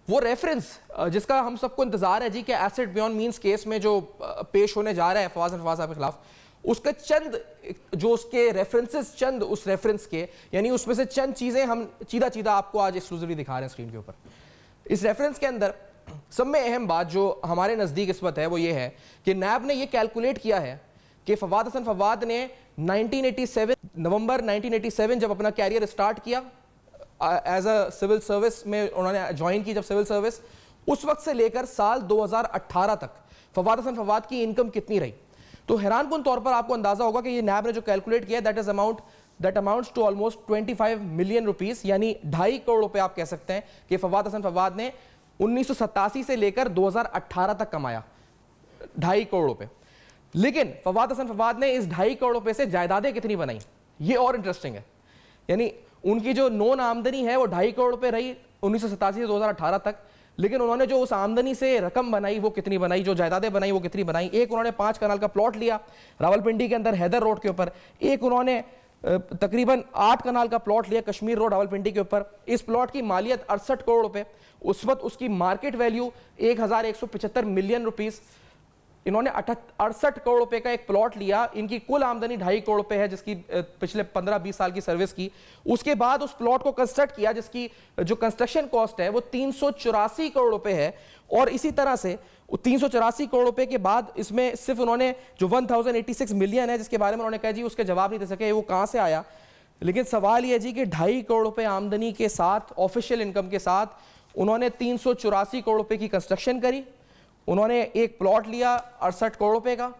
वो रेफरेंस जिसका हम सबको इंतजार है जी कि एसेट बियॉन्ड मींस केस में जो पेश होने जा रहा है फवाद साहब के खिलाफ, उसका चंद जो उसके रेफरेंसेस, चंद उस रेफरेंस के, यानी उसमें से चंद चीजें हम चीदा आपको आज एक्सक्लूसिवली दिखा रहे हैं स्क्रीन के ऊपर। इस रेफरेंस के अंदर सब में अहम बात जो हमारे नजदीक इस वक्त है वो ये है कि नैब ने ये कैलकुलेट किया है कि फवाद हसन फवाद ने 1987 नवंबर 1987 जब अपना कैरियर स्टार्ट किया एज अ सिविल सर्विस में, उन्होंने ज्वाइन की जब सिविल सर्विस, उस वक्त से लेकर साल 2018 तक फवाद हसन फवाद की इनकम कितनी रही। तो हैरानकुन तौर पर आपको अंदाजा होगा कि ये नैब ने जो कैलकुलेट किया that amounts to almost 25 million rupees, यानी 2.5 करोड़ रुपए आप कह सकते हैं कि फवाद हसन फवाद ने 1987 से लेकर 2018 तक कमाया 2.5 करोड़ रुपए। लेकिन फवाद हसन फवाद ने इस 2.5 करोड़ रुपए से जायदादें कितनी बनाई, ये और इंटरेस्टिंग है। यानी उनकी जो नॉन आमदनी है वो 2.5 करोड़ रुपए रही 1987 से 2018 तक, लेकिन उन्होंने जो उस आमदनी से रकम बनाई वो कितनी बनाई, जो जायदादें बनाई वो कितनी बनाई। एक उन्होंने 5 कनाल का प्लॉट लिया रावलपिंडी के अंदर हैदर रोड के ऊपर, एक उन्होंने तकरीबन 8 कनाल का प्लॉट लिया कश्मीर रोड रावलपिंडी के ऊपर। इस प्लॉट की मालियत 68 करोड़ रुपए, उस वक्त उसकी मार्केट वैल्यू 1175 मिलियन रुपीस। इन्होंने 68 करोड़ रुपए का एक प्लॉट लिया, इनकी कुल आमदनी 2.5 करोड़ रुपए है जिसकी पिछले 15-20 साल की सर्विस की। उसके बाद उस प्लॉट को कंस्ट्रक्ट किया जिसकी जो कंस्ट्रक्शन कॉस्ट है वो 384 करोड़ रुपए है। और इसी तरह से 384 करोड़ रुपए के बाद इसमें सिर्फ उन्होंने जो 1086 मिलियन है जिसके बारे में उन्होंने कहा जी उसके जवाब नहीं दे सके वो कहां से आया। लेकिन सवाल यह जी कि 2.5 करोड़ रुपए आमदनी के साथ, ऑफिशियल इनकम के साथ, उन्होंने 384 करोड़ रुपए की कंस्ट्रक्शन करी, उन्होंने एक प्लॉट लिया 68 करोड़ रुपए का,